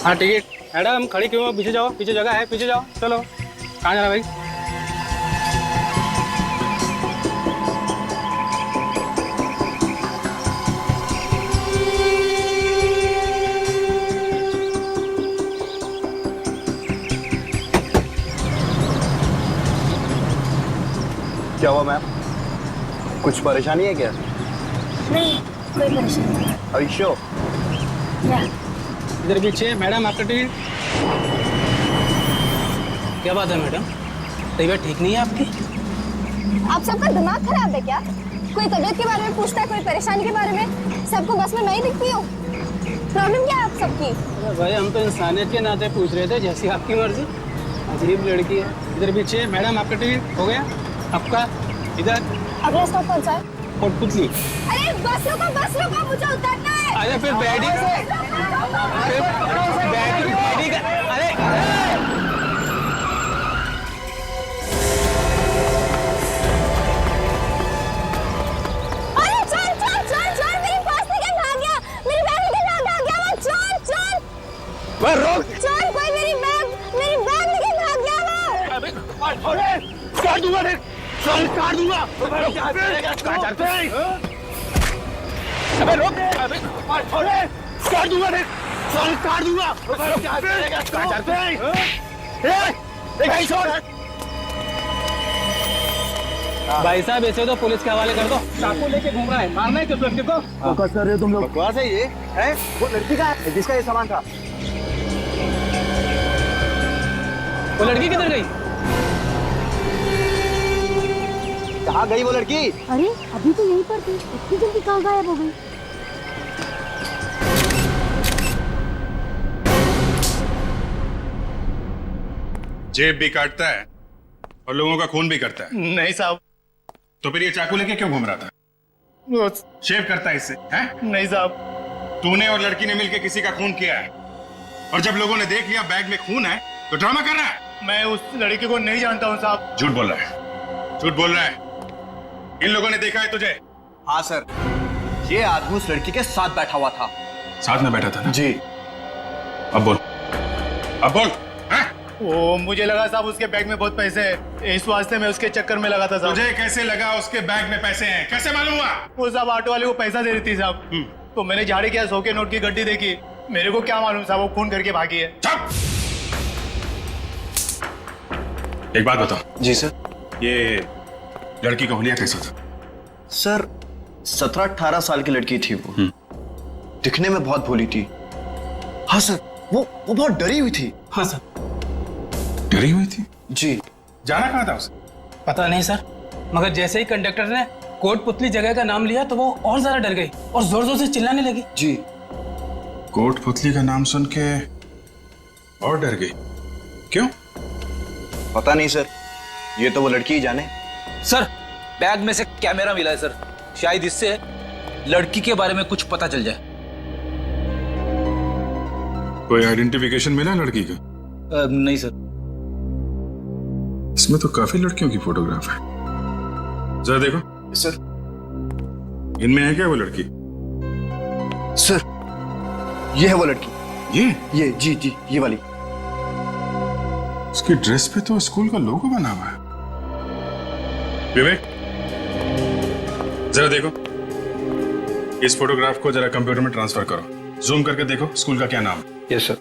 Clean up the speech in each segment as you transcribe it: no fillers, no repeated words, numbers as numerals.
हाँ ticket. Madam खड़ी क्यों हो? पीछे जाओ, पीछे जगह है, पीछे जाओ। चलो, कहाँ जाना भाई? क्या हुआ मैम? कुछ परेशानी है क्या? नहीं, कोई परेशानी नहीं। Are you sure? या इधर पीछे। मैडम आपका टिकट। क्या बात है मैडम, तबीयत ठीक नहीं है आपकी? आप सबका दिमाग खराब है क्या? कोई तबीयत के बारे में पूछता है, कोई परेशानी के बारे में। सबको बस में मैं ही दिखती हूँ। प्रॉब्लम क्या है आप सबकी? अरे भाई, हम तो इंसानियत के नाते पूछ रहे थे, जैसी आपकी मर्जी। अजीब लड़की है। इधर पीछे। मैडम आपका टिकट हो गया? आपका इधर। अगला स्टॉप कौन सा है? कोटपुतली। अरे बस रोको, मुझे उतरना है। अरे फिर बैठी से बैठी का। अरे अरे चल, मेरी पर्स लेके भाग गया, मेरी बैग लेके भाग गया वो। चल वह रोक। चल, कोई मेरी बैग लेके भाग गया वो। अबे काट दूंगा, देख काट दूंगा। अबे रोक। अबे काट दूंगा, देख काट दूंगा। भाई साहब, ऐसे तो पुलिस के हवाले कर दो। चाकू लेके घूम रहा है, मारना है किस लड़के को? फोकस कर रहे हो तुम लोग? बकवास है ये है? वो लड़की का है जिसका ये सामान था। वो लड़की किधर गई? कहाँ गई वो लड़की? अरे अभी तो यहीं पर थी, इतनी जल्दी कहाँ गायब हो गई? जेब भी काटता है और लोगों का खून भी करता है। नहीं साहब। तो फिर ये चाकू लेके क्यों घूम रहा था? वो शेव करता है इससे, हैं? नहीं साहब। तूने और लड़की ने मिलकर किसी का खून किया है, और जब लोगों ने देख लिया बैग में खून है तो ड्रामा कर रहा है। मैं उस लड़की को नहीं जानता हूँ साहब। झूठ बोल रहा है, झूठ बोल रहा है। इन लोगों ने देखा है तुझे? हाँ सर, ये आदमी उस लड़की के साथ बैठा हुआ था। साथ में बैठा था ना? जी। अब बोल, अब बोल। हैं? वो मुझे लगा साहब उसके बैग में बहुत पैसे हैं, इस वास्ते मैं उसके चक्कर में लगा था साहब। तुझे कैसे लगा उसके बैग में पैसे हैं? कैसे मालूम हुआ? वो साहब ऑटो वाले को पैसा दे रही थी साहब, तो मैंने झाड़ी किया, 100 के नोट की गड्डी देखी। मेरे को क्या मालूम साहब वो खून करके भागी है। चुप! एक बात बताओ। जी सर। ये लड़की का हुलिया कैसा था? सर 17-18 साल की लड़की थी वो। दिखने में बहुत भोली थी। हाँ सर, वो बहुत डरी हुई थी। हाँ सर। डरी हुई थी? जी। जाना कहाँ था उसे? पता नहीं सर, मगर जैसे ही कंडक्टर ने कोटपुतली जगह का नाम लिया तो वो और ज्यादा डर गई और जोर जोर से चिल्लाने लगी। जी। कोटपुतली का नाम सुन के और डर गई? क्यों? पता नहीं सर, ये तो वो लड़की ही जाने। सर, बैग में से कैमरा मिला है सर, शायद इससे लड़की के बारे में कुछ पता चल जाए। कोई आइडेंटिफिकेशन मिला लड़की का? नहीं सर। इसमें तो काफी लड़कियों की फोटोग्राफ है, जरा देखो। सर। इनमें है क्या वो लड़की? सर, ये है वो लड़की। ये जी ये वाली। उसकी ड्रेस पे तो स्कूल का लोगो बना हुआ है। विवेक, जरा देखो, इस फोटोग्राफ को जरा कंप्यूटर में ट्रांसफर करो, जूम करके देखो स्कूल का क्या नाम है। Yes sir.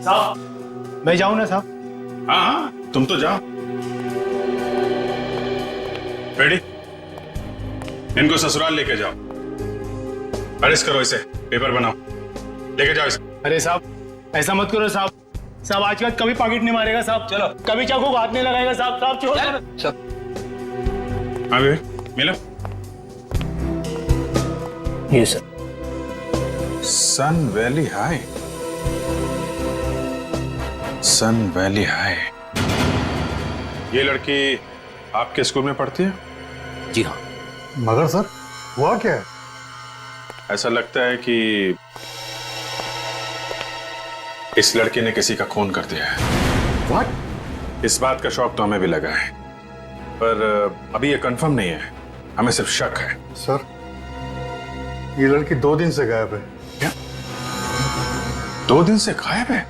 साहब मैं जाऊँ ना साहब? हाँ हाँ, तुम तो जाओ। रेडी? इनको ससुराल लेके जाओ, अरेस्ट करो इसे, पेपर बनाओ, लेके जाओ इसे। अरे साहब ऐसा मत करो साहब। साहब आज के बाद कभी पॉकेट नहीं मारेगा साहब। चलो, कभी चाकू को हाथ नहीं लगाएगा साहब। साहब छोड़ दो। सर। हाँ विवेक, मिला? ये सर। सन वैली हाई। सन वैली हाई। ये लड़की आपके स्कूल में पढ़ती है? जी हाँ। मगर सर हुआ क्या है? ऐसा लगता है कि इस लड़के ने किसी का खून कर दिया है। व्हाट? इस बात का शौक तो हमें भी लगा है, पर अभी ये कंफर्म नहीं है, हमें सिर्फ शक है। सर, ये लड़की 2 दिन से गायब है। क्या? 2 दिन से गायब है?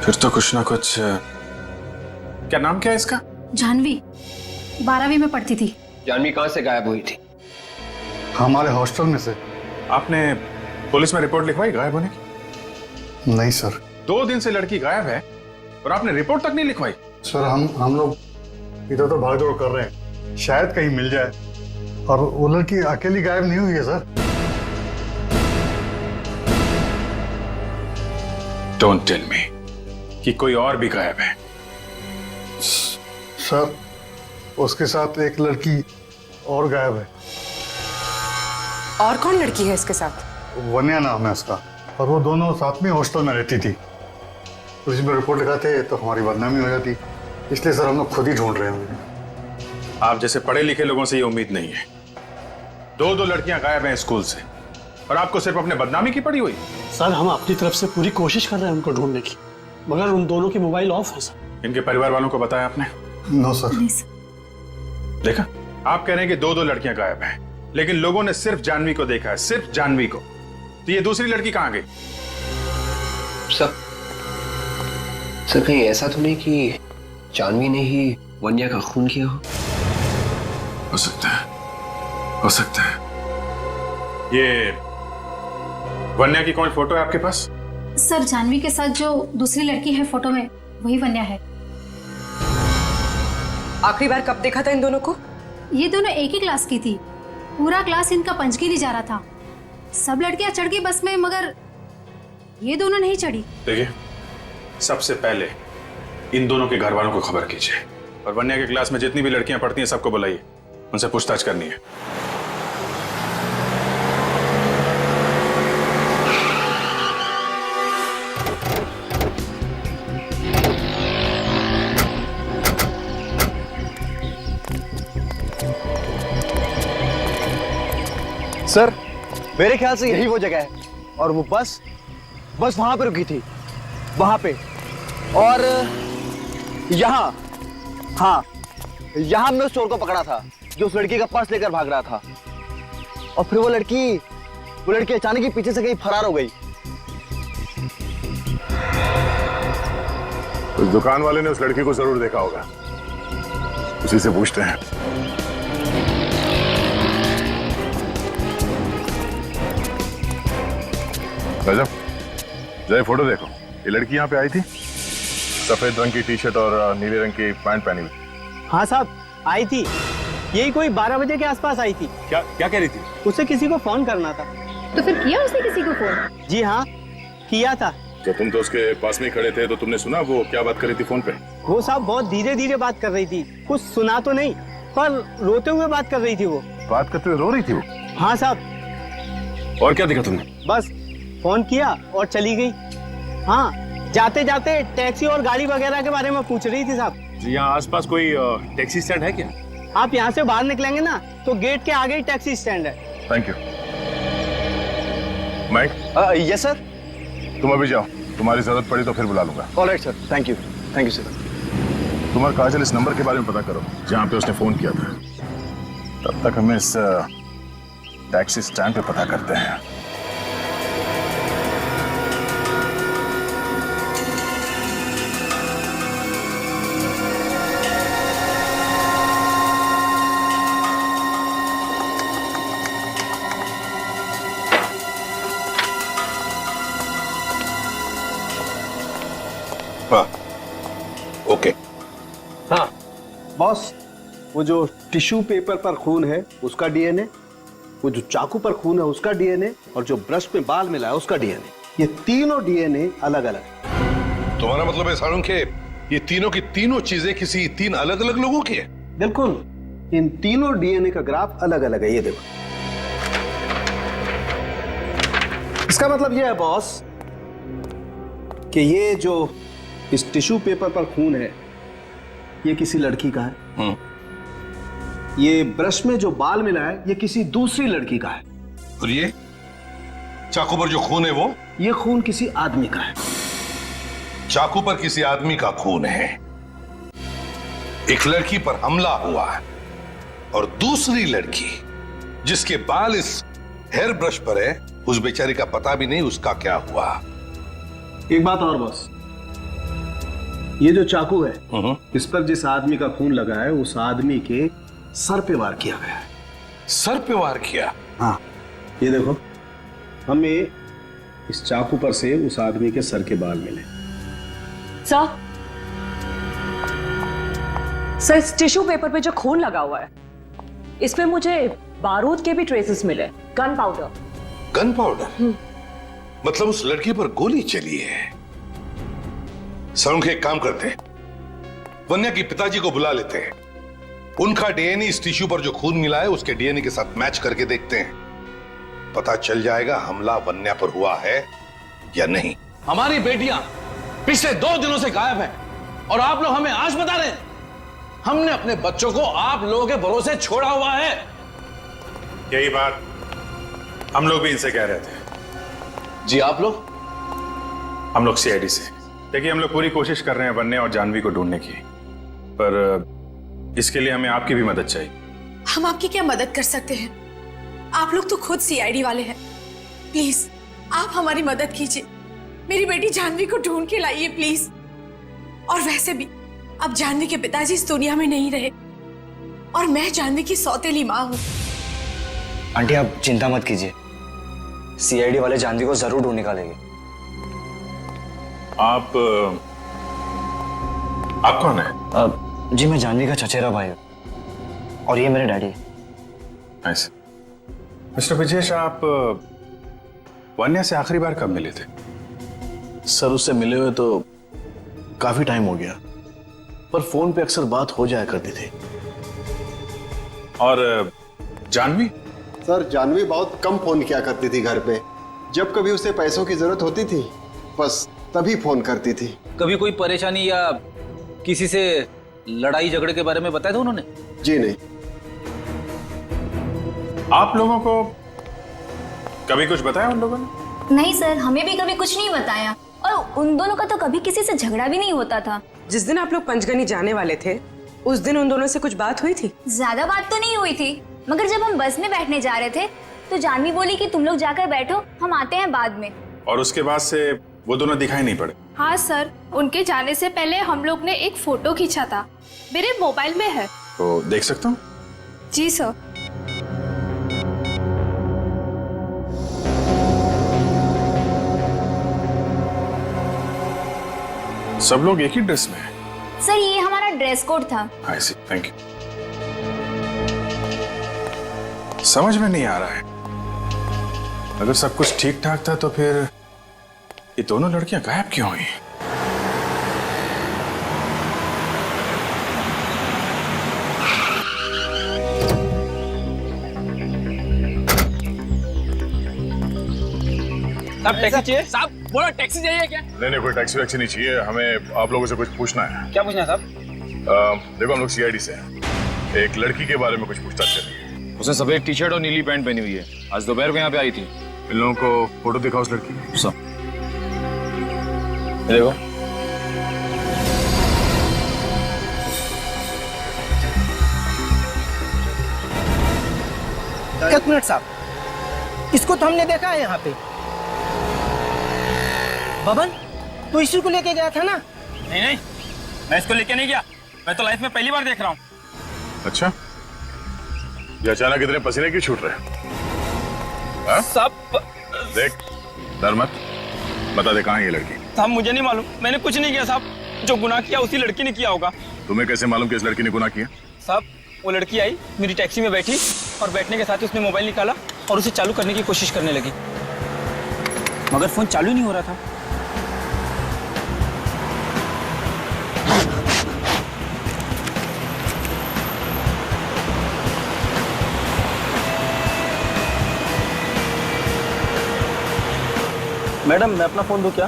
फिर तो कुछ ना कुछ। क्या नाम क्या है इसका? जानवी 12वीं में पढ़ती थी। जानवी कहाँ से गायब हुई थी? हमारे हॉस्टल में से। आपने पुलिस में रिपोर्ट लिखवाई गायब होने की? नहीं सर। 2 दिन से लड़की गायब है और आपने रिपोर्ट तक नहीं लिखवाई? सर हम लोग इधर उधर भाग दौड़ कर रहे हैं, शायद कहीं मिल जाए। और वो लड़की अकेली गायब नहीं हुई है सर। डोंट टेल मी कि कोई और भी गायब है। सर उसके साथ एक लड़की और गायब है। और कौन लड़की है इसके साथ? वन्या नाम है उसका, और वो दोनों साथ में हॉस्टल में रहती थी। पुलिस में रिपोर्ट लिखाते तो हमारी बदनामी हो जाती, इसलिए सर हम लोग खुद ही ढूंढ रहे हैं। आप जैसे पढ़े लिखे लोगों से ये उम्मीद नहीं है। 2 लड़कियां गायब हैं स्कूल से और आपको सिर्फ अपने बदनामी की पड़ी हुई। सर हम अपनी तरफ से पूरी कोशिश कर रहे हैं उनको ढूंढने की, मगर उन दोनों की मोबाइल ऑफ है सर। इनके परिवार वालों को बताया आपने? No sir. देखा, आप कह रहे हैं कि 2 लड़कियां गायब हैं, लेकिन लोगों ने सिर्फ जानवी को देखा है, सिर्फ जानवी को। तो ये दूसरी लड़की कहां गई? सर कहीं ऐसा तो नहीं कि जानवी ने ही वन्या का खून किया हो सकता है, हो सकता है। ये वन्या की कौन फोटो है आपके पास? सर जानवी के साथ जो दूसरी लड़की है फोटो में, वही वन्या है। आखिरी बार कब देखा था इन दोनों को? ये दोनों एक ही क्लास की थी। पूरा क्लास इनका पंचगिरी जा रहा था। सब लड़कियां चढ़ गई बस में, मगर ये दोनों नहीं चढ़ी। देखिए, सबसे पहले इन दोनों के घर वालों को खबर कीजिए, और वन्या के क्लास में जितनी भी लड़कियां पढ़ती हैं सबको बुलाइए, उनसे पूछताछ करनी है। सर मेरे ख्याल से यही वो जगह है, और वो बस वहां पे रुकी थी, वहां पे। और यहाँ, हाँ यहाँ हमने उस चोर को पकड़ा था जो उस लड़की का पर्स लेकर भाग रहा था। और फिर वो लड़की अचानक ही पीछे से कहीं फरार हो गई। उस दुकान वाले ने उस लड़की को जरूर देखा होगा, उसी से पूछते हैं। रजब, जरा फोटो देखो। ये लड़की यहाँ पे आई थी, सफेद रंग की टी शर्ट और नीले रंग की पैंट पहनी हुई। हाँ साहब आई थी, यही कोई 12 बजे के आसपास आई थी। क्या कह रही थी? उसे किसी को फोन करना था। तो फिर किया उसने किसी को फोन? जी हाँ किया था। तो तुम तो उसके पास में खड़े थे, तो तुमने सुना वो क्या बात कर रही थी फोन पे? वो साहब बहुत धीरे धीरे बात कर रही थी, कुछ सुना तो नहीं, पर रोते हुए बात कर रही थी। वो बात करते हुए रो रही थी वो? हाँ साहब। और क्या दिखा तुमने? बस फोन किया और चली गई। हाँ जाते जाते टैक्सी और गाड़ी वगैरह के बारे में पूछ रही थी साहब। जी यहाँ आसपास कोई टैक्सी स्टैंड है क्या? आप यहाँ से बाहर निकलेंगे ना तो गेट के आगे ही टैक्सी स्टैंड है। Thank you. Mike? Yes sir. तुम अभी जाओ, तुम्हारी जरूरत पड़ी तो फिर बुला लूंगा। Alright sir, thank you sir. तुम और काजल इस नंबर के बारे में पता करो जहाँ पे उसने फोन किया था। तब तक हमें इस टैक्सी स्टैंड पे पता करते हैं। ओके। हाँ बॉस, वो जो टिश्यू पेपर पर खून है उसका डीएनए, वो जो चाकू पर खून है उसका डीएनए, और जो ब्रश में बाल मिला है उसका डीएनए, ये तीनों डीएनए अलग अलग। तुम्हारा मतलब है सारुण के ये तीनों की तीनों चीजें किसी 3 अलग अलग लोगों की है? बिल्कुल, इन तीनों डीएनए का ग्राफ अलग अलग है। ये देखो, इसका मतलब ये है बॉस कि ये जो इस टिश्यू पेपर पर खून है ये किसी लड़की का है। ये ब्रश में जो बाल मिला है ये किसी दूसरी लड़की का है। और ये चाकू पर जो खून है वो? ये खून किसी आदमी का है। चाकू पर किसी आदमी का खून है, एक लड़की पर हमला हुआ है, और दूसरी लड़की जिसके बाल इस हेयर ब्रश पर है उस बेचारी का पता भी नहीं उसका क्या हुआ। एक बात और बॉस, ये जो चाकू है इस पर जिस आदमी का खून लगा है उस आदमी के सर पे वार किया गया है। सर पे वार किया? हाँ, ये देखो, हमें इस चाकू पर से उस आदमी के सर के बाल मिले। सर इस टिश्यू पेपर पे जो खून लगा हुआ है इसमें मुझे बारूद के भी ट्रेसेस मिले, गन पाउडर। Gun powder? मतलब उस लड़की पर गोली चली है। सर एक काम करते हैं, वन्या के पिताजी को बुला लेते हैं, उनका डीएनए इस टिश्यू पर जो खून मिला है उसके डीएनए के साथ मैच करके देखते हैं, पता चल जाएगा हमला वन्या पर हुआ है या नहीं। हमारी बेटियां पिछले 2 दिनों से गायब हैं और आप लोग हमें आज बता रहे हैं। हमने अपने बच्चों को आप लोगों के भरोसे छोड़ा हुआ है। यही बात हम लोग भी इनसे कह रहे थे। जी आप लोग? हम लोग सीआईडी से। देखिए, हम लोग पूरी कोशिश कर रहे हैं वन्या और जानवी को ढूंढने की, पर इसके लिए हमें आपकी भी मदद चाहिए। हम आपकी क्या मदद कर सकते हैं? आप लोग तो खुद सीआईडी वाले हैं। प्लीज आप हमारी मदद कीजिए, मेरी बेटी जानवी को ढूंढ के लाइए प्लीज। और वैसे भी अब जानवी के पिताजी इस दुनिया में नहीं रहे और मैं जानवी की सौतेली माँ हूँ। आंटी आप चिंता मत कीजिए, सीआईडी वाले जानवी को जरूर ढूंढ निकालेंगे। आप कौन है? जी मैं जानवी का चचेरा भाई हूँ और ये मेरे डैडी है। ऐसे मिस्टर ब्रजेश, आप वन्या से आखिरी बार कब मिले थे? सर उससे मिले हुए तो काफी टाइम हो गया, पर फोन पे अक्सर बात हो जाया करती थी। और जानवी? सर जानवी बहुत कम फोन किया करती थी घर पे, जब कभी उसे पैसों की जरूरत होती थी बस तभी फोन करती थी। कभी कोई परेशानी या किसी से लड़ाई झगड़े के बारे में बताया था उन्होंने? जी नहीं। आप लोगों को कभी कुछ बताया उन लोगों ने? नहीं सर, हमें भी कभी कुछ नहीं बताया और उन दोनों का तो कभी किसी से झगड़ा भी नहीं होता था। जिस दिन आप लोग पंचगनी जाने वाले थे उस दिन उन दोनों से कुछ बात हुई थी? ज्यादा बात तो नहीं हुई थी, मगर जब हम बस में बैठने जा रहे थे तो जानवी बोली कि तुम लोग जाकर बैठो, हम आते हैं बाद में। और उसके बाद से वो दोनों दिखाई नहीं पड़े? हाँ सर, उनके जाने से पहले हम लोग ने एक फोटो खींचा था, मेरे मोबाइल में है। तो देख सकता हूँ? जी सर। सब लोग एक ही ड्रेस में हैं? सर ये हमारा ड्रेस कोड था। आई सी, थैंक यू। समझ में नहीं आ रहा है, अगर सब कुछ ठीक ठाक था तो फिर ये दोनों लड़कियां गायब क्यों हुई? साहब टैक्सी चाहिए? साहब बोला टैक्सी चाहिए क्या? नहीं, कोई टैक्सी वैक्सी नहीं चाहिए, हमें आप लोगों से कुछ पूछना है। क्या पूछना है साहब? देखो हम लोग सीआईडी से हैं, एक लड़की के बारे में कुछ पूछताछ करेंगे। उसने सफेद टी शर्ट और नीली पैंट पहनी हुई है, आज दोपहर को यहाँ पे आई थी। इन लोगों को फोटो दिखाओ उस लड़की की। सब देखो। एक मिनट साहब, इसको तो हमने देखा है यहाँ पे। बबन, तू इसी को लेके गया था ना? नहीं, मैं इसको लेके नहीं गया, मैं तो लाइफ में पहली बार देख रहा हूँ। अच्छा, ये अचानक इतने पसीने क्यों छूट रहे हैं? सब देख, डर मत, बता दे कहाँ है ये लड़की? साहब मुझे नहीं मालूम, मैंने कुछ नहीं किया साहब, जो गुनाह किया उसी लड़की ने किया होगा। तुम्हें कैसे मालूम कि इस लड़की ने गुनाह किया? साहब वो लड़की आई, मेरी टैक्सी में बैठी और बैठने के साथ ही उसने मोबाइल निकाला और उसे चालू करने की कोशिश करने लगी, मगर फोन चालू ही नहीं हो रहा था। मैडम मैं अपना फोन दूं क्या?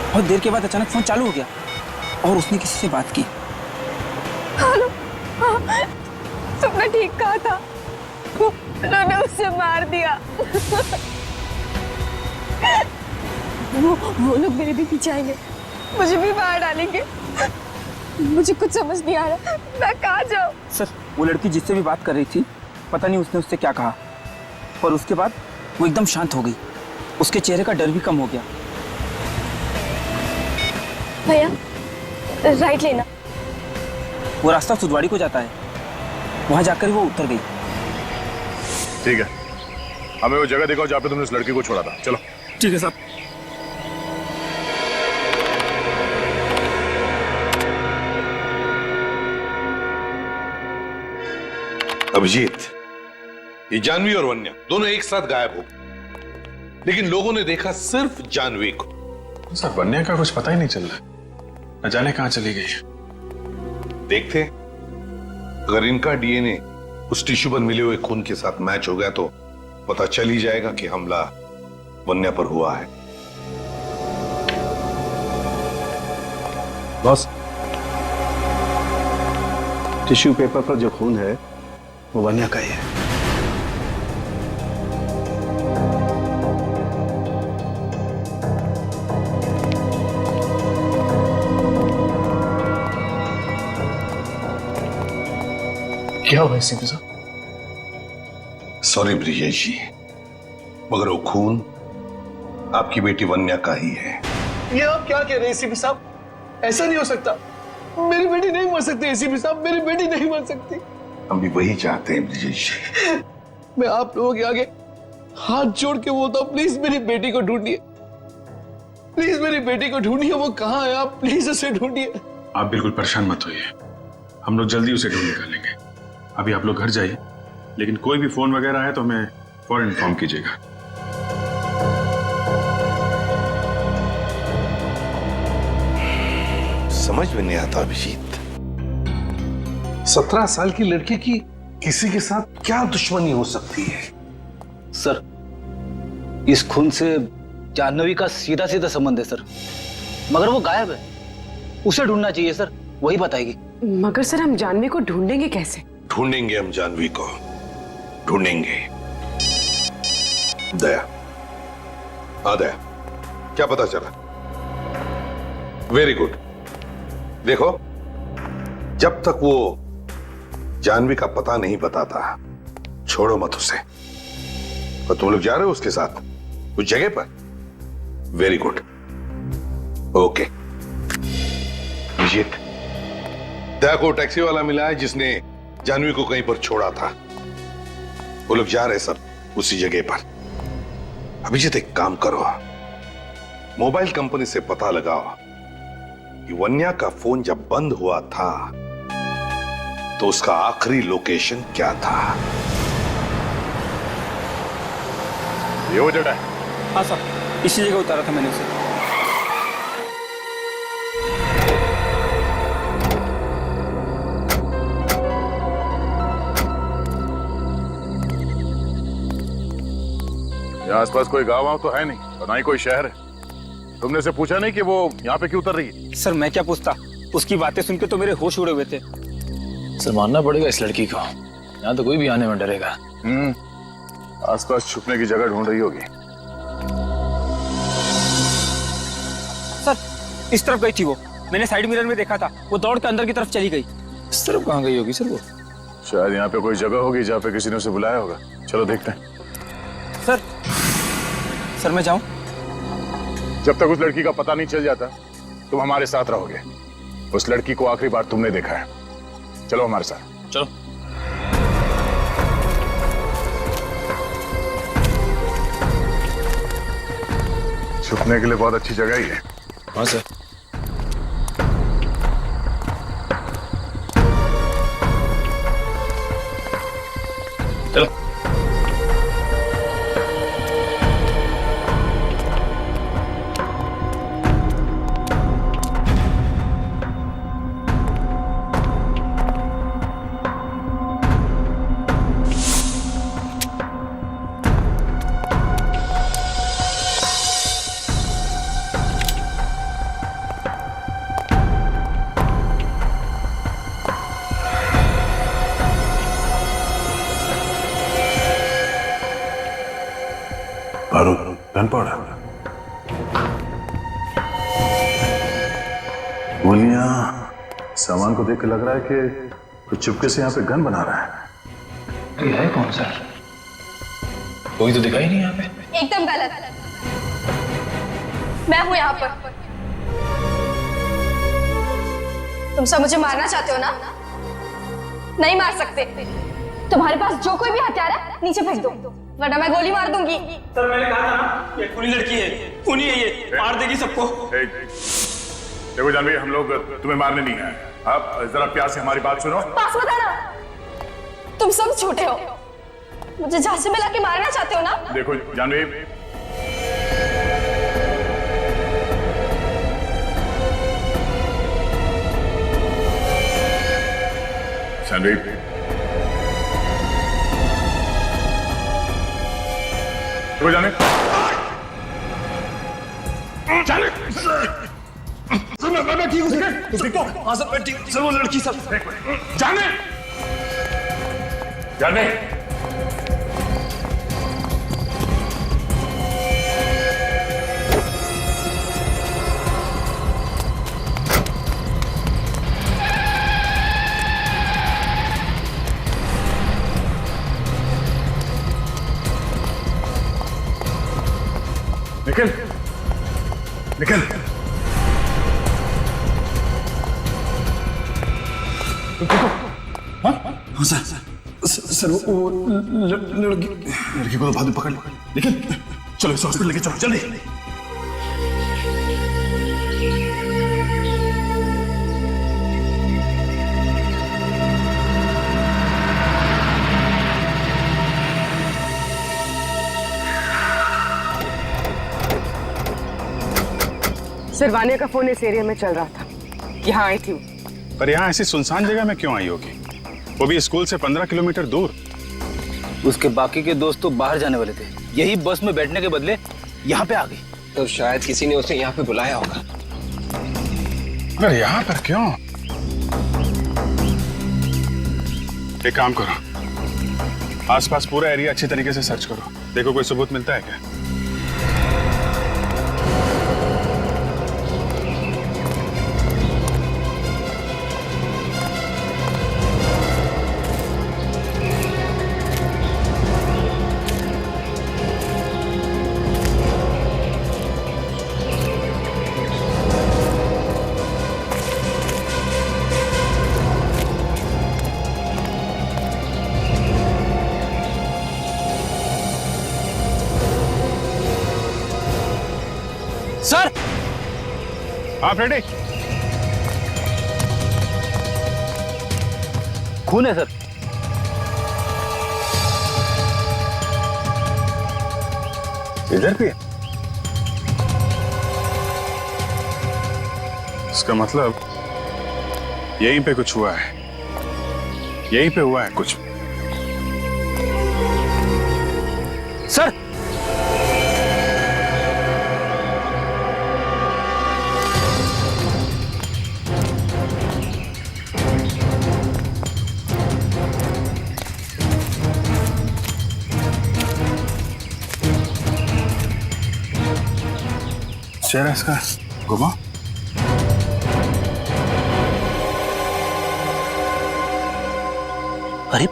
बहुत देर के बाद अचानक फोन चालू हो गया और उसने किसी से बात की। हेलो, हाँ, तुमने ठीक कहा था, उन्होंने उसे मार दिया। वो लोग मेरे भी पीछे आएंगे, मुझे भी मार डालेंगे। मुझे कुछ समझ नहीं आ रहा, मैं कहाँ जाऊँ? सर वो लड़की जिससे भी बात कर रही थी, पता नहीं उसने उससे क्या कहा, पर उसके बाद वो एकदम शांत हो गई। उसके चेहरे का डर भी कम हो गया। भैया राइट लेना। वो रास्ता सुदवाड़ी को जाता है, वहां जाकर वो उतर गई। ठीक है, हमें वो जगह दिखाओ जहाँ पे तुमने उस लड़की को छोड़ा था। चलो। ठीक है साहब। अभिजीत, ये जानवी और वन्या दोनों एक साथ गायब हो, लेकिन लोगों ने देखा सिर्फ जानवी को। सर वन्या का कुछ पता ही नहीं चल रहा, न जाने कहां चली गई। देखते, अगर इनका डीएनए उस टिश्यू पर मिले हुए खून के साथ मैच हो गया तो पता चल ही जाएगा कि हमला वन्या पर हुआ है। बॉस, टिश्यू पेपर पर जो खून है वो वन्या का ही है। क्या हुआ एसीपी साहब? सॉरी ब्रिजेश जी, मगर वो खून आपकी बेटी वन्या का ही है। ये आप क्या कह रहे हैं एसीपी साहब? ऐसा नहीं हो सकता, मेरी बेटी नहीं मर सकती एसीपी साहब, मेरी बेटी नहीं मर सकती। हम भी वही चाहते हैं ब्रिजेश जी। मैं आप लोगों के आगे हाथ जोड़ के बोलता हूँ, प्लीज मेरी बेटी को ढूंढिए, प्लीज मेरी बेटी को ढूंढिए। वो कहाँ है? आप प्लीज उसे ढूंढिए। आप बिल्कुल परेशान मत होइए, हम लोग जल्दी उसे ढूंढ निकालेंगे। अभी आप लोग घर जाइए, लेकिन कोई भी फोन वगैरह है तो हमें फौरन इन्फॉर्म कीजिएगा। समझ में नहीं आता अभिजीत, 17 साल की लड़की की किसी के साथ क्या दुश्मनी हो सकती है? सर, इस खून से जाह्नवी का सीधा सीधा संबंध है सर, मगर वो गायब है। उसे ढूंढना चाहिए सर, वही बताएगी। मगर सर हम जाह्नवी को ढूंढेंगे कैसे? ढूंढेंगे हम जानवी को, ढूंढेंगे। दया, हाँ दया, क्या पता चला? Very good. देखो, जब तक वो जानवी का पता नहीं बताता, छोड़ो मत उसे। और तुम लोग जा रहे हो उसके साथ उस जगह पर? Very good, okay. Vijit, Daya को टैक्सी वाला मिला है जिसने जानवी को कहीं पर छोड़ा था। वो लोग जा रहे सब उसी जगह पर। अभिजीत, एक काम करो, मोबाइल कंपनी से पता लगाओ कि वन्या का फोन जब बंद हुआ था तो उसका आखिरी लोकेशन क्या था। ये वो जगह है? हाँ सर, इसी जगह उतारा था मैंने उसे। यहाँ आसपास कोई गाँव वाँव तो है नहीं, और ना ही कोई शहर है। तुमने से पूछा नहीं कि वो यहाँ पे क्यों उतर रही है? सर मैं क्या पूछता, उसकी बातें सुन के तो मेरे होश उड़े हुए थे। सर मानना पड़ेगा इस लड़की को, यहाँ तो कोई भी आने में डरेगा। आसपास छुपने की जगह ढूंढ रही होगी। सर इस तरफ गई थी वो, मैंने साइड मिरर में देखा था, वो दौड़ के अंदर की तरफ चली गई। इस तरफ कहाँ गई होगी सर वो? शायद यहाँ पे कोई जगह होगी जहाँ पे किसी ने उसे बुलाया होगा। चलो देखते हैं। सर मैं जाऊं? जब तक उस लड़की का पता नहीं चल जाता तुम हमारे साथ रहोगे। उस लड़की को आखिरी बार तुमने देखा है। चलो हमारे साथ। चलो। छुपने के लिए बहुत अच्छी जगह ही है। हाँ सर। चलो। सामान को देख के लग रहा है कि कुछ चुपके से यहाँ पे गन बना रहा है। ये है कौन सा? कोई तो दिखाई नहीं यहाँ पे। एकदम गलत। मैं हूं यहाँ पर। तुम सब मुझे मारना चाहते हो ना? नहीं मार सकते। तुम्हारे पास जो कोई भी हथियार है नीचे फेंक दो, वरना मैं गोली मार दूंगी। सर मैंने कहा था ना, ये खूनी लड़की है, खूनी है ये, मार देगी सबको। देखो जानवी, हम लोग तुम्हें मारने नहीं आए। आप जरा प्यार से हमारी बात सुनो। पास बताना, तुम सब झूठे हो। मुझे झांसे में लाके मारना चाहते हो ना? देखो जानवी, जानवी, देखो जाने, जाने, मैं ठीक हूँ सर। हाँ सर मैं ठीक, सर वो लड़की सब जाने, जाने। निकल, निकल। हाँ सर वो लड़की को तो बाद में पकड़ लो। निकल, चलो इस हॉस्पिटल लेके चलो जल्दी। सर वानिया का फोन इस एरिया में चल रहा था, यहाँ आई थी। पर यहाँ ऐसी सुनसान जगह में क्यों आई होगी? वो भी स्कूल से 15 किलोमीटर दूर। उसके बाकी के दोस्त तो बाहर जाने वाले थे, यही बस में बैठने के बदले यहाँ पे आ गई। तो शायद किसी ने उसे यहाँ पे बुलाया होगा। अरे यहाँ पर क्यों? एक काम करो, आसपास पूरा एरिया अच्छी तरीके से सर्च करो, देखो कोई सबूत मिलता है क्या। सर आप रेडी? खून है सर। इधर भी है? इसका मतलब यहीं पे कुछ हुआ है, यहीं पे हुआ है कुछ। सर चेहरा इसका घुमा। अरे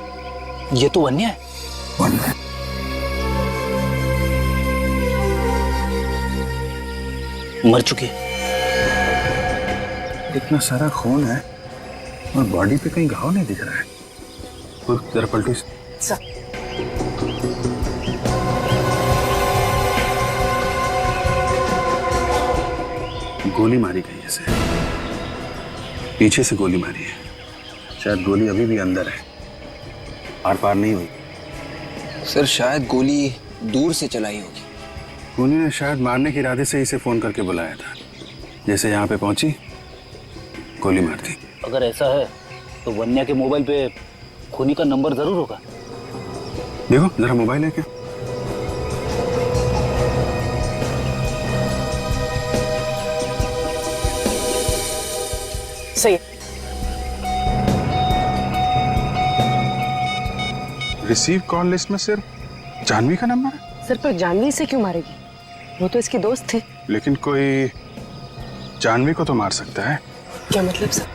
ये तो वन्या है। वन्या मर चुकी है। इतना सारा खून है और बॉडी पे कहीं घाव नहीं दिख रहा है। खुद जरा पलटी। गोली मारी गई है इसे, पीछे से गोली मारी है। शायद गोली अभी भी अंदर है, आर पार नहीं हुई। सर शायद गोली दूर से चलाई होगी। खूनी ने शायद मारने के इरादे से इसे फोन करके बुलाया था। जैसे यहाँ पे पहुंची गोली मार दी। अगर ऐसा है तो वन्या के मोबाइल पे खूनी का नंबर जरूर होगा। देखो जरा मोबाइल है क्या? सही। रिसीव कॉल लिस्ट में सिर्फ जानवी का नंबर है। सर पर जानवी से क्यों मारेगी? वो तो इसकी दोस्त थी। लेकिन कोई जानवी को तो मार सकता है। क्या मतलब सर?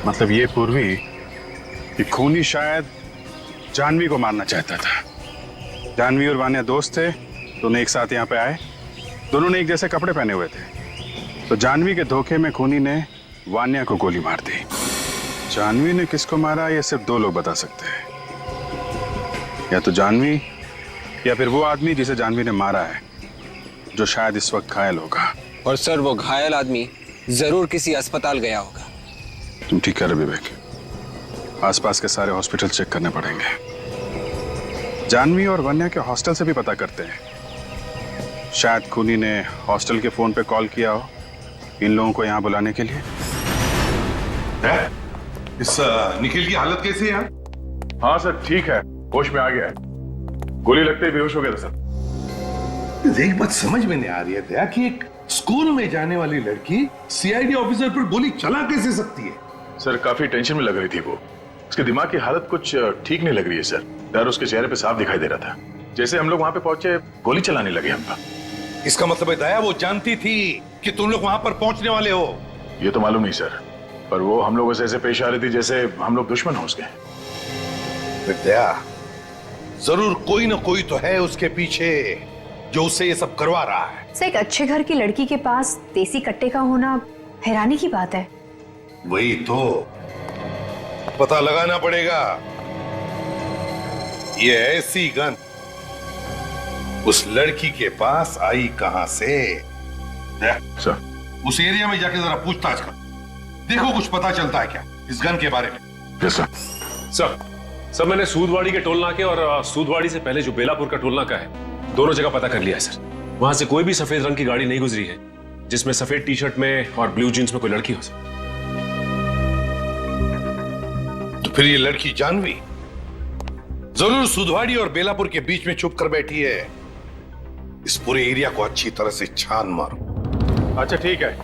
मतलब ये पूर्वी कि खूनी शायद जानवी को मारना चाहता था। जानवी और वान्या दोस्त थे, दोनों एक साथ यहाँ पे आए, दोनों ने एक जैसे कपड़े पहने हुए थे। तो जानवी के धोखे में खूनी ने वान्या को गोली मार दी। जानवी ने किसको मारा ये सिर्फ दो लोग बता सकते हैं, या तो जानवी या फिर वो आदमी जिसे जानवी ने मारा है, जो शायद इस वक्त घायल होगा। और सर वो घायल आदमी जरूर किसी अस्पताल गया होगा। तुम ठीक कह रहे विवेक, आसपास के सारे हॉस्पिटल चेक करने पड़ेंगे। जानवी और वन्या के हॉस्टल से भी पता करते हैं, शायद खूनी ने हॉस्टल के फोन पे कॉल किया हो इन लोगों को यहाँ बुलाने के लिए। इस निखिल की हालत कैसी है? हाँ सर ठीक है, होश में आ गया है, गोली लगते ही बेहोश हो गया था सर। एक बात समझ में नहीं आ रही है दया कि एक स्कूल में जाने वाली लड़की सीआईडी ऑफिसर पर गोली चला कैसे सकती है? सर काफी टेंशन में लग रही थी वो, उसके दिमाग की हालत कुछ ठीक नहीं लग रही है सर। डर उसके चेहरे पे साफ दिखाई दे रहा था। जैसे हम लोग वहां पे पहुंचे गोली चलाने लगे हम पर। इसका मतलब है दया वो जानती थी कि तुम लोग वहां पर पहुंचने वाले हो? ये तो मालूम नहीं सर, पर वो हम लोगों से ऐसे पेश आ रही थी जैसे हम लोग दुश्मन हो उसके। दया जरूर कोई ना कोई तो है उसके पीछे जो उससे ये सब करवा रहा है। सर एक अच्छे घर की लड़की के पास देसी कट्टे का होना हैरानी की बात है। वही तो पता लगाना पड़ेगा। ये ऐसी गन उस लड़की के पास आई कहां से? सर उस एरिया में जाके जरा पूछताछ कर, देखो कुछ पता चलता है क्या इस गन के बारे में। सर मैंने सूदवाड़ी के टोल नाके और सूदवाड़ी से पहले जो बेलापुर का टोल नाका है, दोनों जगह पता कर लिया है सर। वहां से कोई भी सफेद रंग की गाड़ी नहीं गुजरी है जिसमें सफेद टी शर्ट में और ब्लू जींस में कोई लड़की हो सर। तो फिर ये लड़की जानवी जरूर सुधवाड़ी और बेलापुर के बीच में छुप कर बैठी है। इस पूरे एरिया को अच्छी तरह से छान मारो। अच्छा ठीक है,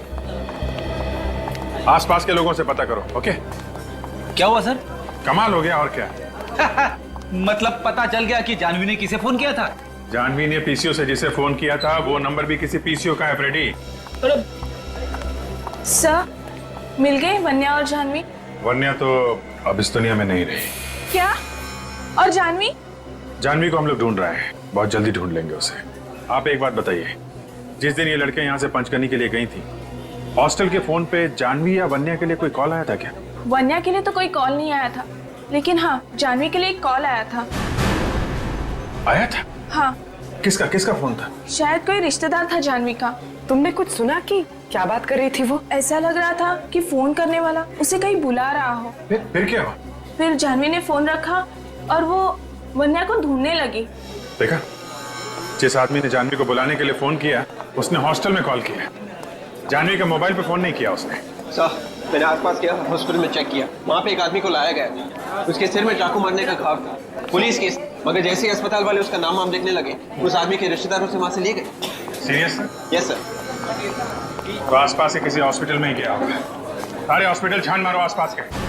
आसपास के लोगों से पता करो। ओके क्या हुआ सर? कमाल हो गया और क्या। मतलब पता चल गया कि जानवी ने किसे फोन किया था? जानवी ने पीसीओ से जिसे फोन किया था वो नंबर भी किसी पीसीओ का है फ्रेडी। सर मिल गए वन्या और जानवी? वन्या तो अब इस दुनिया में नहीं रही। क्या? और जानवी? जानवी को हम लोग ढूंढ रहे हैं, बहुत जल्दी ढूंढ लेंगे उसे। आप एक बात बताइए, जिस दिन ये लड़कियां यहाँ से पंचकर्नी के लिए गई थी, हॉस्टल के फोन पे जानवी या वन्या के लिए कोई कॉल आया था क्या? वन्या के लिए तो कोई कॉल नहीं आया था, लेकिन हाँ जानवी के लिए एक कॉल आया था। आया था? हाँ। किसका फोन था? शायद कोई रिश्तेदार था जानवी का। तुमने कुछ सुना कि क्या बात कर रही थी वो? ऐसा लग रहा था कि फोन करने वाला उसे कहीं बुला रहा हो। फिर क्या हुआ? फिर जानवी ने फोन रखा और वो वन्या को ढूंढने लगी। देखा, जिस आदमी ने जानवी को बुलाने के लिए फोन किया उसने हॉस्टल में कॉल किया, जानवी का मोबाइल पे फोन नहीं किया उसने। सर मैंने आसपास किया, हॉस्पिटल में चेक किया, वहाँ पे एक आदमी को लाया गया, उसके सिर में चाकू मारने का घाव था, पुलिस केस। मगर जैसे ही अस्पताल वाले उसका नाम वाम देखने लगे, उस आदमी के रिश्तेदारों से वहाँ से लिए गए। Serious sir? Yes sir. तो आसपास के किसी हॉस्पिटल में ही गया होगा। सारे हॉस्पिटल छान मारो आसपास के।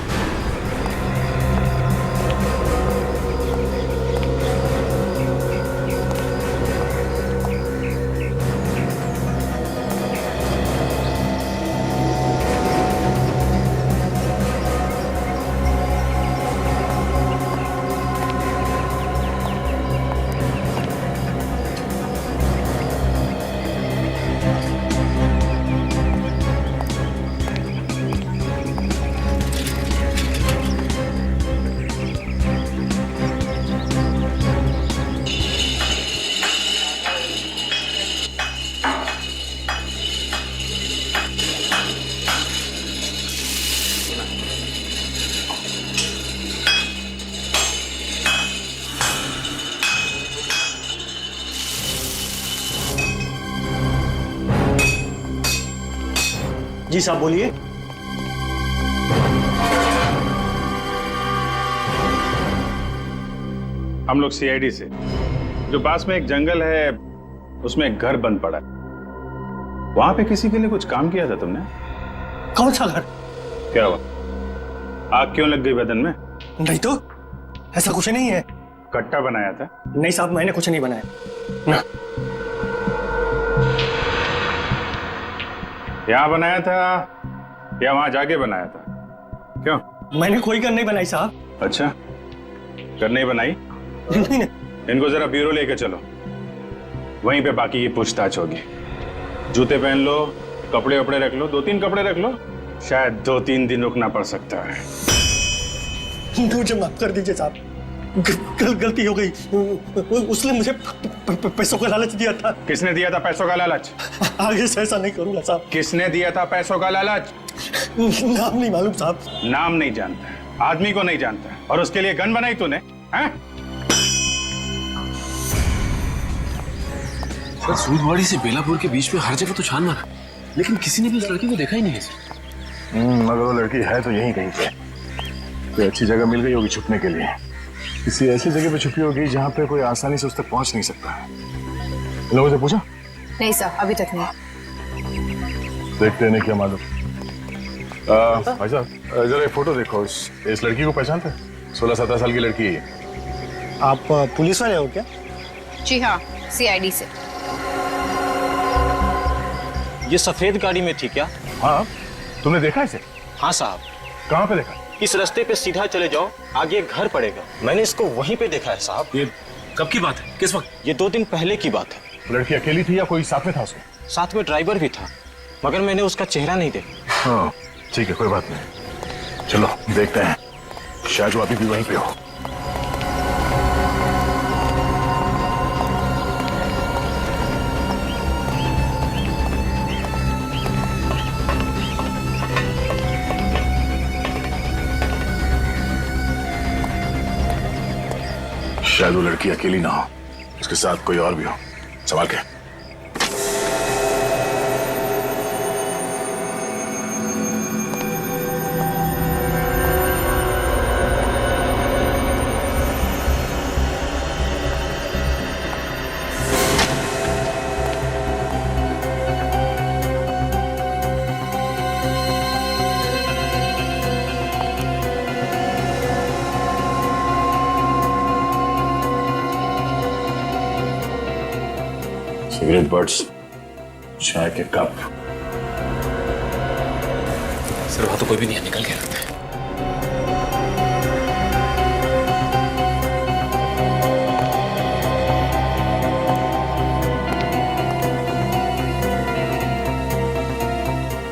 जी साहब बोलिए। हम लोग सीआईडी से, जो पास में एक जंगल है उसमें एक घर बंद पड़ा है, वहां पे किसी के लिए कुछ काम किया था तुमने? कौन सा घर? क्या हुआ, आग क्यों लग गई बदन में? नहीं तो, ऐसा कुछ नहीं है। कट्टा बनाया था? नहीं साहब, मैंने कुछ नहीं बनाया ना। यहाँ बनाया था या वहां जाके बनाया था? क्यों? मैंने कोई गन नहीं बनाई साहब। अच्छा, गन नहीं बनाई? नहीं। इनको जरा ब्यूरो लेके चलो, वहीं पे बाकी की पूछताछ होगी। जूते पहन लो, कपड़े वपड़े रख लो, 2-3 कपड़े रख लो, शायद 2-3 दिन रुकना पड़ सकता है। मुझे माफ कर दीजिए साहब, गलती हो गई। उसने मुझे पैसों का लालच दिया था। किसने दिया था पैसों का लालच? आगे से ऐसा नहीं करूंगा साहब। किसने दिया था पैसों का लालच? नाम नहीं मालूम साहब। नाम नहीं जानता, आदमी को नहीं जानता, और उसके लिए गन बनाई तूने? हैं? सर, सूदवाड़ी से बेलापुर के बीच में हर जगह तो छान मारा, लेकिन किसी ने भी उस लड़की को देखा ही नहीं है सर। अगर वो लड़की है तो यहीं कहीं पे कोई अच्छी जगह मिल गई होगी छुपने के लिए। किसी ऐसी जगह पे छुपी होगी जहाँ पे कोई आसानी से उस तक पहुंच नहीं सकता है। इन लोगों से पूछा? नहीं सर, अभी तक नहीं। देखते नहीं क्या मालूम। भाई साहब, जरा फोटो देखो, इस लड़की को पहचानते हैं? 16-17 साल की लड़की है। आप पुलिस वाले हो क्या? जी हाँ, CID से। ये सफेद गाड़ी में थी क्या? हाँ, तुमने देखा इसे? हाँ साहब। कहाँ पे देखा? इस रास्ते पे सीधा चले जाओ, आगे एक घर पड़ेगा। मैंने इसको वहीं पे देखा है साहब। ये कब की बात है? किस वक्त? ये 2 दिन पहले की बात है। लड़की अकेली थी या कोई साथ में था उसके? साथ में ड्राइवर भी था, मगर मैंने उसका चेहरा नहीं देखा। हाँ, ठीक है, कोई बात नहीं। चलो देखते हैं, शायद वो अभी भी वहीं पे हो। शायद वो लड़की अकेली ना हो, उसके साथ कोई और भी हो। संभाल के। सिगरेट बट्स, चाय के कप। सर, वहां तो कोई भी नहीं है, निकल के रखते हैं।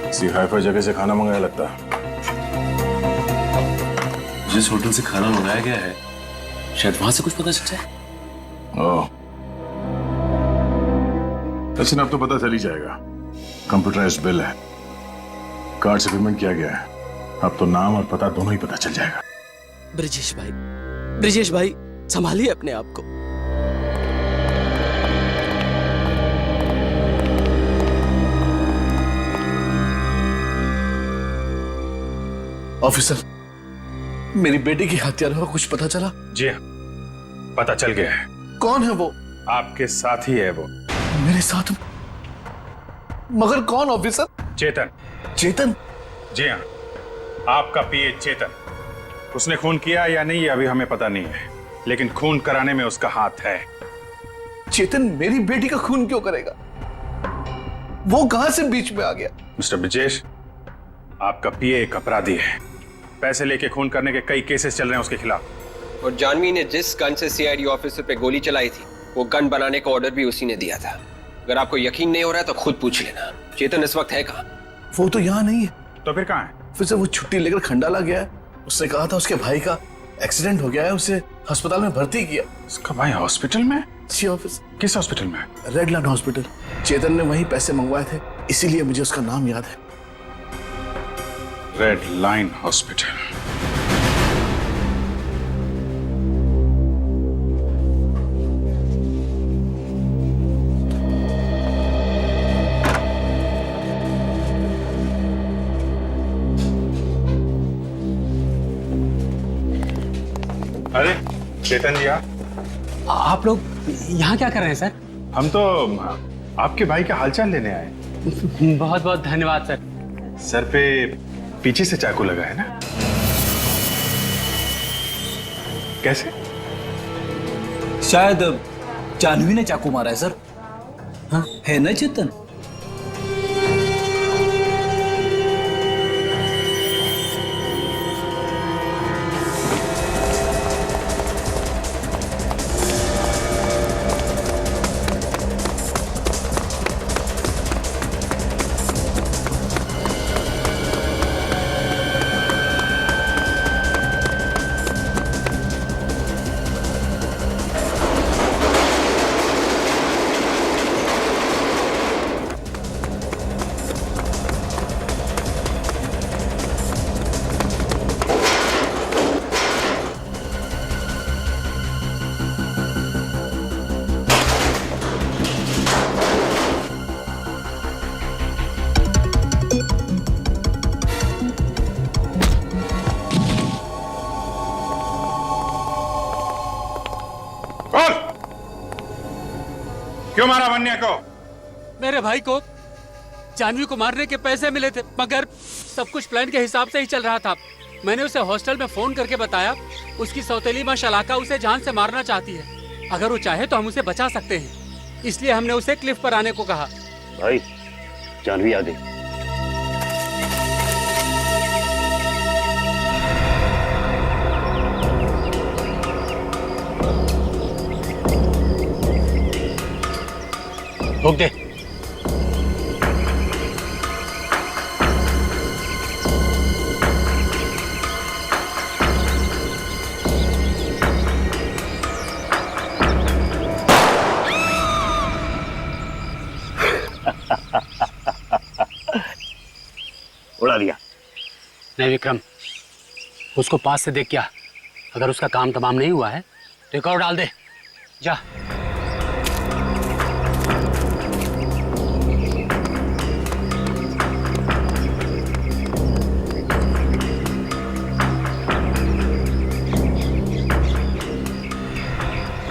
किसी हाई-फाई जगह से खाना मंगाया लगता है। जिस होटल से खाना मंगाया गया है, शायद वहां से कुछ पता चल जाए। ओह, अच्छा, अब तो पता चल ही जाएगा। कंप्यूटराइज्ड बिल है, कार्ड से पेमेंट किया गया है। अब तो नाम और पता दोनों ही पता चल जाएगा। ब्रिजेश भाई, संभालिए अपने आप को। ऑफिसर, मेरी बेटी की हत्या का कुछ पता चला? जी हाँ, पता चल गया है। कौन है वो? आपके साथ ही है वो। मेरे साथ? मगर कौन ऑफिसर? चेतन। चेतन? जी हाँ, आपका पीए चेतन। उसने खून किया या नहीं, अभी हमें पता नहीं है, लेकिन खून कराने में उसका हाथ है। चेतन मेरी बेटी का खून क्यों करेगा? वो कहां से बीच में आ गया? मिस्टर ब्रिजेश, आपका पीए एक अपराधी है। पैसे लेके खून करने के कई केसेस चल रहे हैं उसके खिलाफ। और जानवी ने जिस गन से CID ऑफिसर पे गोली चलाई थी, वो गन बनाने का ऑर्डर भी उसी ने दिया था। अगर आपको यकीन नहीं हो रहा है तो खुद पूछ लेना। चेतन इस वक्त है कहाँ? वो तो यहाँ नहीं है। तो फिर कहाँ है? फिर से वो छुट्टी लेकर खंडाला गया है। उसने कहा था उसके भाई का एक्सीडेंट हो गया है, उसे अस्पताल में भर्ती किया। उसका भाई हॉस्पिटल में? जी ऑफिसर। किस हॉस्पिटल में? Redland hospital. चेतन ने वहीं पैसे मंगवाए थे, इसीलिए मुझे उसका नाम याद है। Red line hospital. अरे चेतन जी, आप लोग यहाँ क्या कर रहे हैं सर? हम तो आपके भाई का हालचाल लेने आए। बहुत बहुत धन्यवाद सर। सर पे पीछे से चाकू लगा है ना? कैसे? शायद जानवी ने चाकू मारा है सर। हाँ, है ना चेतन? क्यों मारा वन्या को? मेरे भाई को जानवी को मारने के पैसे मिले थे, मगर सब कुछ प्लान के हिसाब से ही चल रहा था। मैंने उसे हॉस्टल में फोन करके बताया उसकी सौतेली माँ शलाका उसे जान से मारना चाहती है। अगर वो चाहे तो हम उसे बचा सकते हैं, इसलिए हमने उसे क्लिफ पर आने को कहा। भाई जानवी आ गई। रोक दे। उड़ा दिया। नहीं विक्रम, उसको पास से देख क्या, अगर उसका काम तमाम नहीं हुआ है तो एक और डाल दे। जा।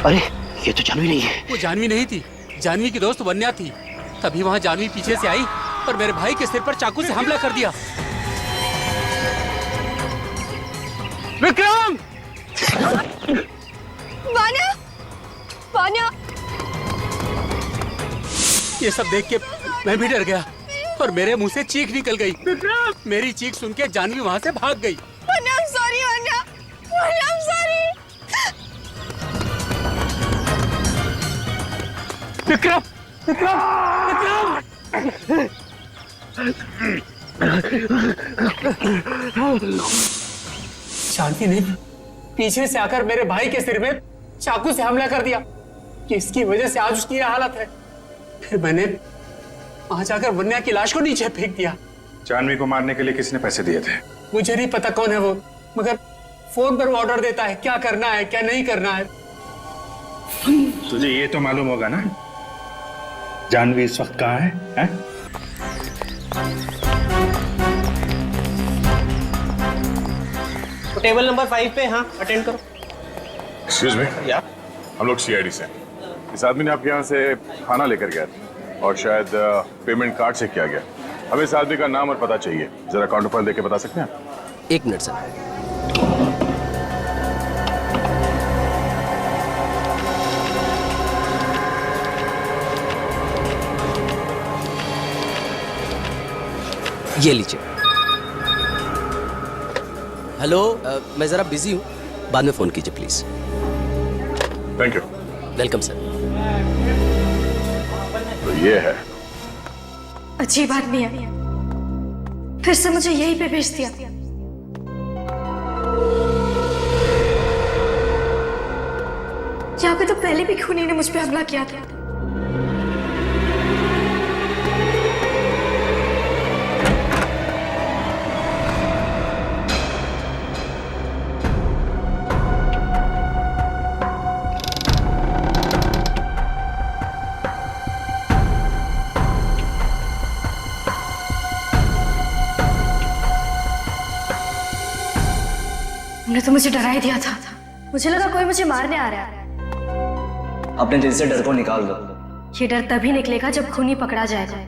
अरे ये तो जानवी नहीं है। वो जानवी नहीं थी, जानवी की दोस्त वन्या थी। तभी वहां जानवी पीछे से आई और मेरे भाई के सिर पर चाकू से हमला कर दिया। विक्रम! वान्या! वान्या! ये सब देख के मैं भी डर गया और मेरे मुंह से चीख निकल गई। मेरी चीख सुन के जानवी वहां से भाग गई। Vanya, I'm sorry, Vanya! Vanya, I'm sorry! Vikram! Vikram! Vikram! Janvi ने पीछे से आकर मेरे भाई के सिर में चाकू से हमला कर दिया। इसकी वजह से आज उसकी यह हालत है। फिर मैंने वहां जाकर वन्या की लाश को नीचे फेंक दिया। जानवी को मारने के लिए किसने पैसे दिए थे? मुझे नहीं पता कौन है वो, मगर फोन पर वो ऑर्डर देता है क्या करना है क्या नहीं करना है। तुझे ये तो मालूम होगा ना जानवी इस वक्त कहाँ है? तो टेबल नंबर 5 पे, हाँ अटेंड करो। एक्सक्यूज मी, हम लोग सीआईडी से हैं। इस आदमी ने आपके यहाँ से खाना लेकर गया था और शायद पेमेंट कार्ड से किया गया। हमें इस आदमी का नाम और पता चाहिए, जरा काउंटर पर देके बता सकते हैं? 1 मिनट सर। ये लीजिए। हेलो, मैं जरा बिजी हूँ, बाद में फोन कीजिए please. Thank you. Welcome sir. तो ये है। अजीब आदमी है, फिर से मुझे यहीं पे भेज दिया। यहाँ पे तो पहले भी खूनी ने मुझ पे हमला किया था। तुमने तो मुझे डरा ही दिया था। मुझे लगा कोई मुझे मारने आ रहा है। अपने दिल से डर को निकाल दो। ये डर तभी निकलेगा जब खूनी पकड़ा जाएगा।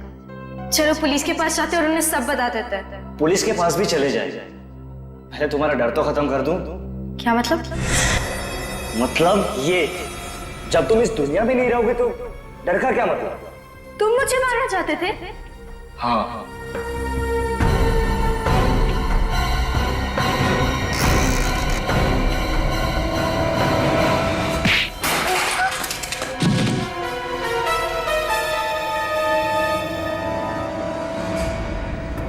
चलो पुलिस के पास जाते और उन्हें सब बता देते हैं। पुलिस के पास भी चले जाए, पहले तुम्हारा डर तो खत्म कर दूं। क्या मतलब? मतलब ये, जब तुम इस दुनिया में नहीं रहोगे तो डर का क्या मतलब? तुम मुझे मारना चाहते थे? हाँ।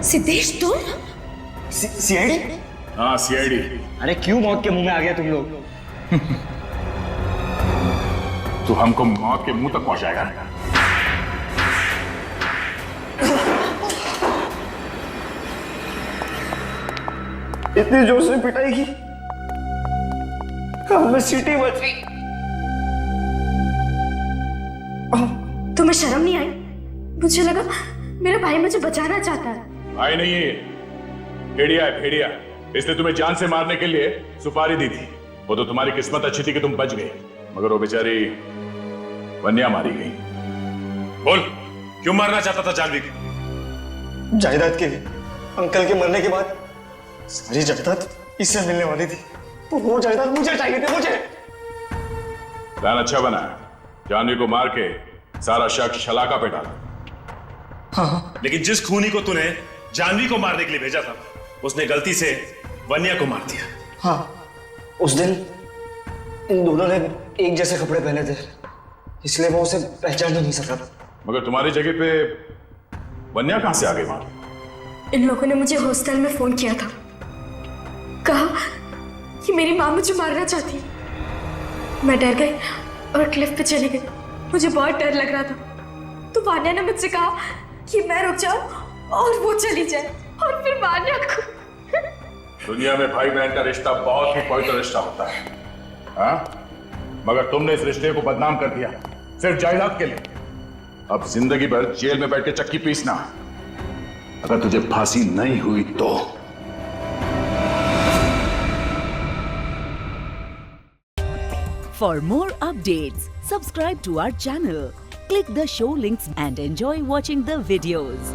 सिद्धेश तुम? सीआईडी? हाँ सीआईडी। अरे क्यों मौत के मुंह में आ गया तुम लोग? तू हमको मौत के मुंह तक पहुंचाएगा। इतनी जोर से पिटाई की, कान में सीटी बजी। तुम्हें शर्म नहीं आई? मुझे लगा मेरा भाई मुझे बचाना चाहता है। भाई नहीं है, भेड़िया है, भेड़िया। इसने तुम्हें जान से मारने के लिए सुपारी दी थी। वो तो तुम्हारी किस्मत अच्छी थी कि तुम बच गए, मगर वो बेचारी वन्या मारी गई। बोल, क्यों मारना चाहता था जानवी को? जायदाद के लिए। अंकल के मरने के बाद सारी जायदाद इससे मिलने वाली थी, तो वो जायदाद मुझे चाहिए थी, मुझे। प्लान अच्छा बना है, जानवी को मार के सारा शक शलाका पे डाला। हाँ। लेकिन जिस खूनी को तूने जानवी को मारने के लिए भेजा था, उसने गलती से वन्या को मार दिया। हाँ, उस दिन इन दोनों ने एक जैसे कपड़े पहने थे, इसलिए वो उसे पहचान नहीं सका। मगर तुम्हारी जगह पे वन्या कहां से आ गई वहां? इन लोगों ने मुझे हॉस्टल में फोन किया था, कहा कि मेरी माँ मुझे मारना चाहती है। मैं डर गई और क्लिफ पे चली गई। मुझे बहुत डर लग रहा था, तो वान्या ने मुझसे कहा कि मैं रुक जाऊं और वो चली जाए, और फिर वान्या को। दुनिया में भाई बहन का रिश्ता बहुत ही पवित्र रिश्ता होता है, हाँ? मगर तुमने इस रिश्ते को बदनाम कर दिया सिर्फ जायदाद के लिए। अब जिंदगी भर जेल में बैठ के चक्की पीसना, अगर तुझे फांसी नहीं हुई तो। For more updates, subscribe to our channel, click the show links and enjoy watching the videos.